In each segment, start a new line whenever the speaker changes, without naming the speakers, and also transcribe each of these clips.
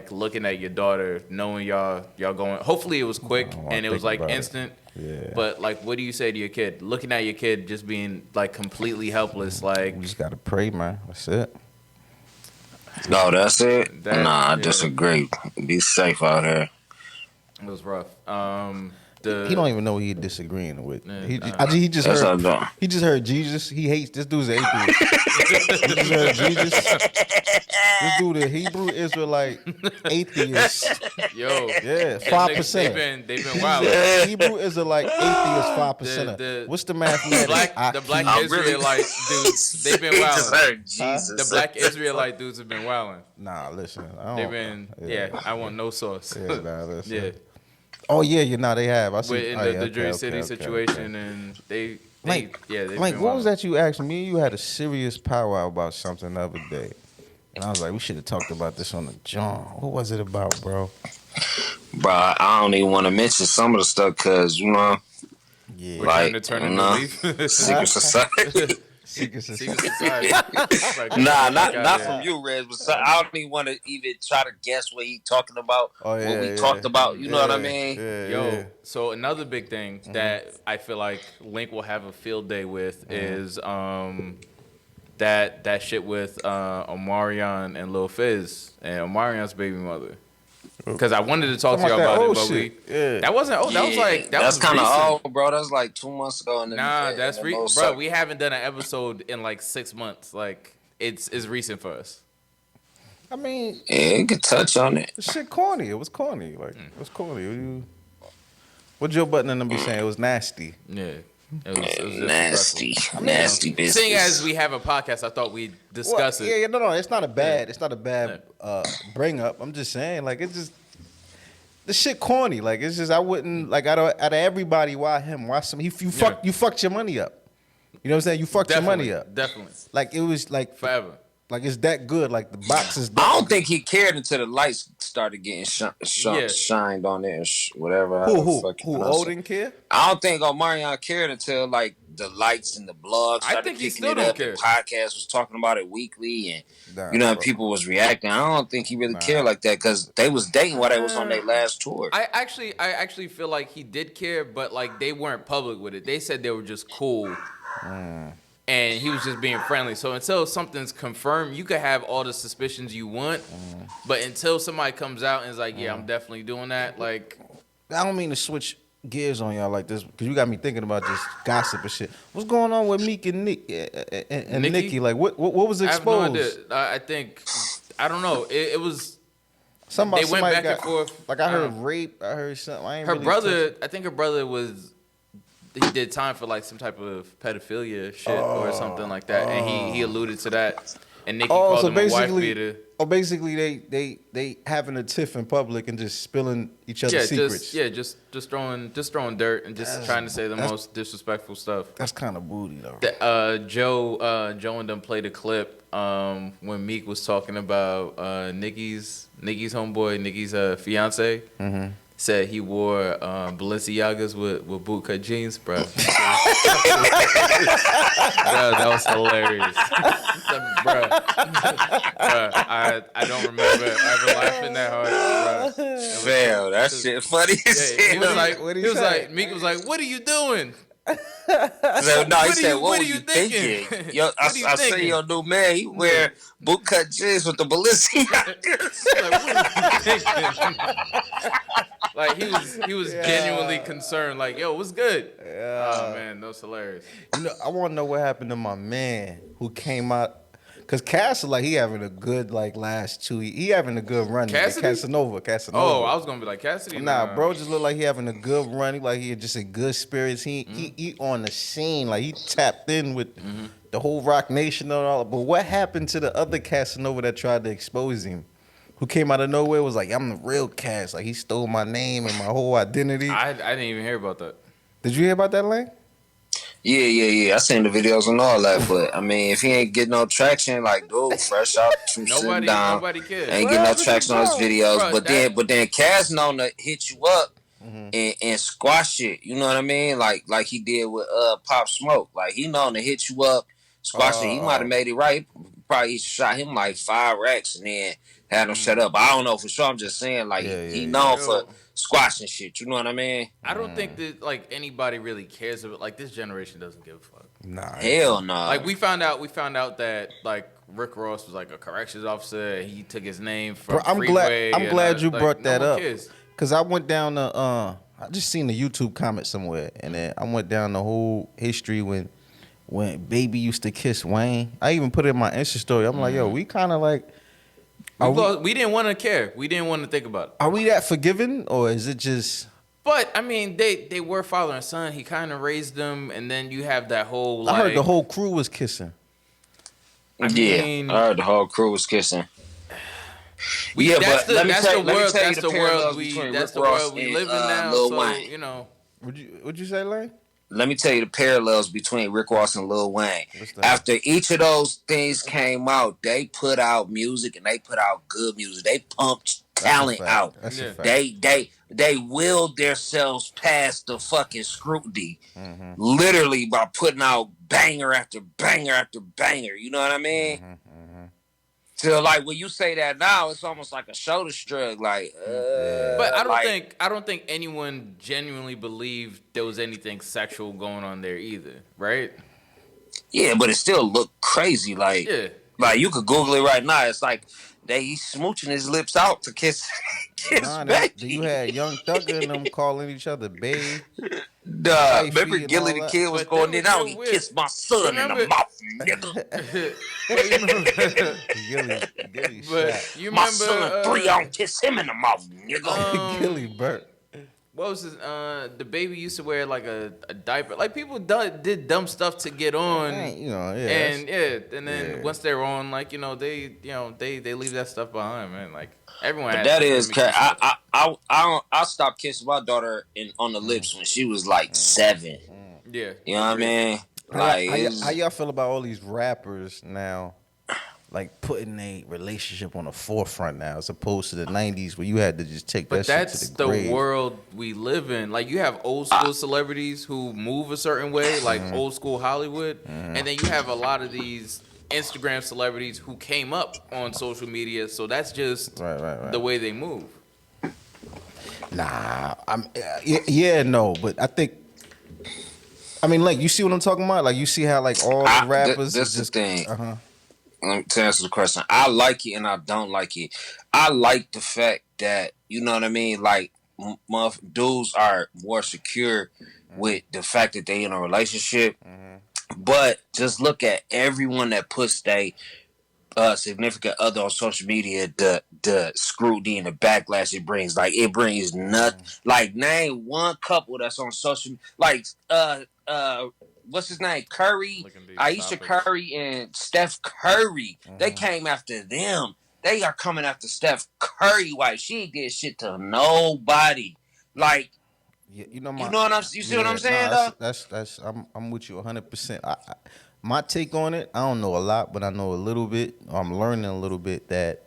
like looking at your daughter, knowing y'all going. Hopefully, it was quick and it was like instant.
Yeah.
But like, what do you say to your kid? Looking at your kid just being like completely helpless, like
You just gotta pray, man. That's it.
No, that's it. Nah, I
yeah,
disagree. Be safe out here.
it was rough.
He don't even know who he disagreeing with.
Yeah,
He just
That's
heard.
not
He just heard Jesus. He hates this dude's an atheist. He just heard Jesus. This dude a Hebrew Israelite atheist.
Yo,
Yeah,
them
5%.
They've been wild.
Hebrew Israelite atheist 5%. What's the mathematics?
The black Israelite dudes, they've been
He just
wilding.
heard Jesus.
The black Israelite dudes have been wilding.
Nah, listen.
They've been, I want no sauce.
Yeah, nah, listen.
Yeah.
Oh yeah, they have. I see.
In the Jersey City situation, and they've
Like,
been
what
wild.
was that you asked me? You had a serious powwow about something the other day. And I was like, we should have talked about this on the John. What was it about, bro?
Bro, I don't even want to mention some of the stuff because, you know,
Yeah.
like,
turn
you know,
leaf.
secret society.
Secret
Secret
Society.
society.
Nah, not from you, Rez. But I don't even want to even try to guess what he talking about.
Oh, yeah,
what we
yeah.
talked about. You know what I mean?
Yeah,
Yo,
yeah.
so another big thing that I feel like Link will have a field day with is that shit with Omarion and Lil Fizz and Omarion's baby mother. Because I wanted to talk to y'all about it, but that wasn't. Oh, that was like
that's
kind of
old, bro. That's like 2 months ago.
Bro. We haven't done an episode in like 6 months. Like it's recent for us.
I mean,
yeah, you could touch on it.
the shit corny. It was corny. Like, it was corny. What Joe Button and them be saying? It was nasty.
Yeah. It was
Nasty business.
Seeing as we have a podcast, I thought we'd discuss it.
Yeah, no, it's not a bad bring up. I'm just saying, like, it's just the shit corny. Like, it's just I wouldn't like out of everybody, why him? Why some? You fucked your money up. You know what I'm saying? You fucked your money up.
Definitely.
Like it was like
Forever.
Like it's that good. Like the box is.
I don't think he cared until the lights started getting shined on it or whatever.
Who Odin care?
I don't think Omarion cared until like the lights and the blogs started
I think he
picking
still
it
don't
up.
care.
The podcast was talking about it weekly, and people was reacting. I don't think he really cared like that because they was dating while they was on their last tour.
I actually feel like he did care, but like they weren't public with it. They said they were just cool. And he was just being friendly. So until something's confirmed, you could have all the suspicions you want, but until somebody comes out and is like, "Yeah, I'm definitely doing that," like,
I don't mean to switch gears on y'all like this because you got me thinking about just gossip and shit. What's going on with Meek and Nick and Nicki? Like, what was exposed?
I have no idea. I think I don't know. It was
somebody.
They went back and forth.
Like I heard rape. I heard something. I
think her brother was. He did time for like some type of pedophilia shit or something like that, and he alluded to that. And Nicki called him a wife beater.
Oh, basically they having a tiff in public and just spilling each other's secrets.
Just throwing dirt and just trying to say the most disrespectful stuff.
That's kind of booty though.
Joe and them played a clip when Meek was talking about Nicki's homeboy, Nicki's fiance. Mm-hmm. Said he wore Balenciagas with bootcut jeans, bro. That was hilarious, bro. I don't remember ever laughing that hard, bro.
Man, that shit funny as shit.
He was like, Meek was like, "What are you doing?"
He said, "What were you thinking?" Yo, I see your new man. He wear bootcut jeans with the Balenciagas.
Like, what are you thinking? Like he was genuinely concerned. Like, yo, what's good? Yeah. Oh man, that was hilarious.
I want to know what happened to my man who came out. Cause Cass, like, he having a good last 2 years. He having a good run. Casanova.
Oh, I was gonna be like Cassidy.
Nah, bro, just look like he having a good run. Like he just in good spirits. He on the scene. Like he tapped in with the whole Rock Nation and all. But what happened to the other Casanova that tried to expose him? Who came out of nowhere was like, I'm the real Cass. Like he stole my name and my whole identity.
I didn't even hear about that.
Did you hear about that, Lane?
Yeah. I seen the videos and all that, but I mean, if he ain't getting no traction, like, dude, fresh out from sitting down,
nobody cares.
Ain't getting no traction on his videos. Bro, but then Cass known to hit you up and squash it. You know what I mean? Like he did with Pop Smoke. Like he known to hit you up, squash it. He might have made it right. Probably shot him like 5 racks and then had him shut up. I don't know for sure. I'm just saying, like, he known for squashing shit. You know what I mean?
I don't think that like anybody really cares about like this generation doesn't give a fuck.
Nah.
Hell no. Nah.
Like we found out that like Rick Ross was like a corrections officer. And he took his name from Freeway.
I'm glad you brought that up.
Cares.
Cause I went down the I just seen the YouTube comment somewhere, and then I went down the whole history when Baby used to kiss Wayne. I even put it in my Insta story. I'm like, yo, we kind of like.
We didn't want to care. We didn't want to think about it.
Are we that forgiving, or is it just?
But I mean, they were father and son. He kind of raised them, and then you have that whole. Like,
I heard the whole crew was kissing.
I heard the whole crew was kissing.
That's the world we live in now. So Wayne. You know.
Would you say, Lane?
Let me tell you the parallels between Rick Ross and Lil Wayne. After each of those things came out, they put out music and they put out good music. They pumped talent out.
That's a fact.
They willed themselves past the fucking scrutiny, literally by putting out banger after banger after banger. You know what I mean? So like when you say that now, it's almost like a shoulder shrug. Like,
but I don't think anyone genuinely believed there was anything sexual going on there either, right?
Yeah, but it still looked crazy. Like, like you could Google it right now. It's like he's smooching his lips out to kiss baby.
You had Young Thugger and them calling each other babe.
Remember Gilly the Kid was going in out. He kissed my son in the mouth, nigga.
Gilly
but you remember
my son 3 on kiss him in the mouth, nigga.
Gilly Burt.
What was his? The Baby used to wear like a diaper. Like people did dumb stuff to get on, and then once they're on, like they leave that stuff behind, man. Like everyone.
But that is, I stopped kissing my daughter on the lips when she was like 7.
Yeah,
you know what I mean. Like,
how y'all feel about all these rappers now? Like putting a relationship on the forefront now, as opposed to the '90s where you had to just take that shit to the grave.
That's the world we live in. Like you have old school celebrities who move a certain way, like old school Hollywood, and then you have a lot of these Instagram celebrities who came up on social media. So that's just the way they move.
Nah, no, but I think. I mean, like you see what I'm talking about? Like you see how like all the rappers.
This is the thing. To answer the question, I like it and I don't like it. I like the fact that, you know what I mean, like dudes are more secure with the fact that they in a relationship. But just look at everyone that puts their significant other on social media, the scrutiny and the backlash it brings. Like it brings nothing. Like name one couple that's on social, like what's his name? Curry, Aisha Curry, and Steph Curry. They came after them. They are coming after Steph Curry wife. She ain't did shit to nobody. Like, you know what I'm. You see what I'm saying?
That's. I'm with you 100%. My take on it, I don't know a lot, but I know a little bit. I'm learning a little bit that,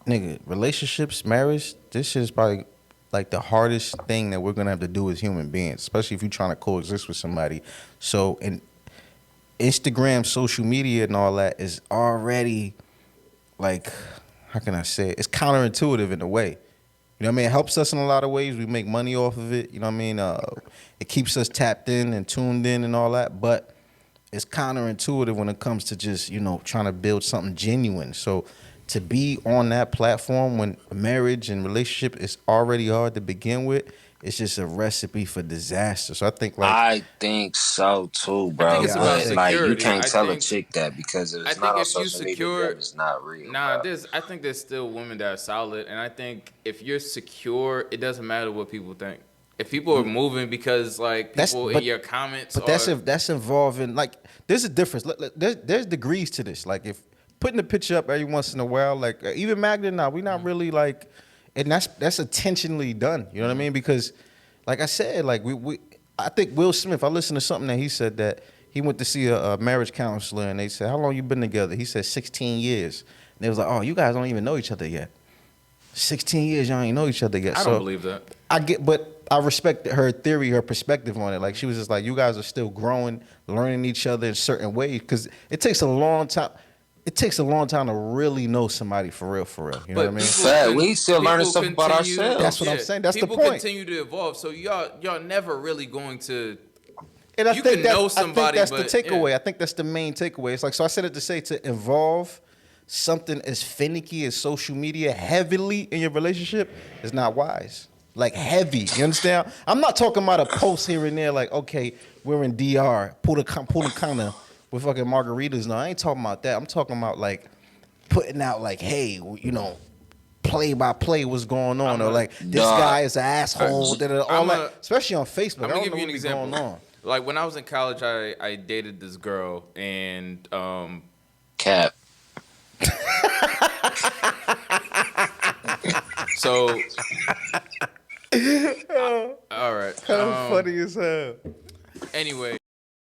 nigga, relationships, marriage, this is probably like the hardest thing that we're gonna have to do as human beings, especially if you're trying to coexist with somebody. So, and Instagram, social media, and all that is already like, how can I say it? It's counterintuitive in a way. You know what I mean? It helps us in a lot of ways. We make money off of it. You know what I mean? It keeps us tapped in and tuned in and all that. But it's counterintuitive when it comes to just, trying to build something genuine. So to be on that platform when marriage and relationship is already hard to begin with, it's just a recipe for disaster. So I think
I think so too, bro.
I think it's about
like
security.
You can't tell a chick that because it's not on social media. It's not real.
Nah, I think there's still women that are solid, and I think if you're secure, it doesn't matter what people think. If people are moving because like people in your comments,
but that's involving like there's a difference. There's degrees to this. Like if putting a picture up every once in a while, like even Magda now, we're not really like. And that's intentionally done. You know what I mean? Because, like I said, like I think Will Smith. I listened to something that he said that he went to see a marriage counselor, and they said, "How long you been together?" He said 16 years. And they was like, "Oh, you guys don't even know each other yet. 16 years, y'all ain't know each other yet."
I don't believe that.
But I respect her theory, her perspective on it. Like she was just like, "You guys are still growing, learning each other in certain ways because it takes a long time." it takes a long time to really know somebody for real. You know what I mean?
Fact, we still learning
people
stuff about
continue-
ourselves.
That's what I'm saying. That's the
people
point.
continue to evolve. So y'all never really going to.
And I
You
think
can
that,
know
I
somebody,
think that's
but,
the takeaway.
yeah.
I think that's the main takeaway. It's like, so I said it to say, to involve something as finicky as social media heavily in your relationship is not wise. Like heavy, you understand? I'm not talking about a post here and there like, okay, we're in DR, pull the corner with fucking margaritas. No, I ain't talking about that. I'm talking about like putting out like, hey, you know, play by play what's going on, or like this guy is an asshole, all that, especially on Facebook.
I'm
I
gonna
don't
give
know
you an
what's
example.
going on.
Like when I was in college, I dated this girl, and
Cap.
so all right.
How funny as hell.
Anyway,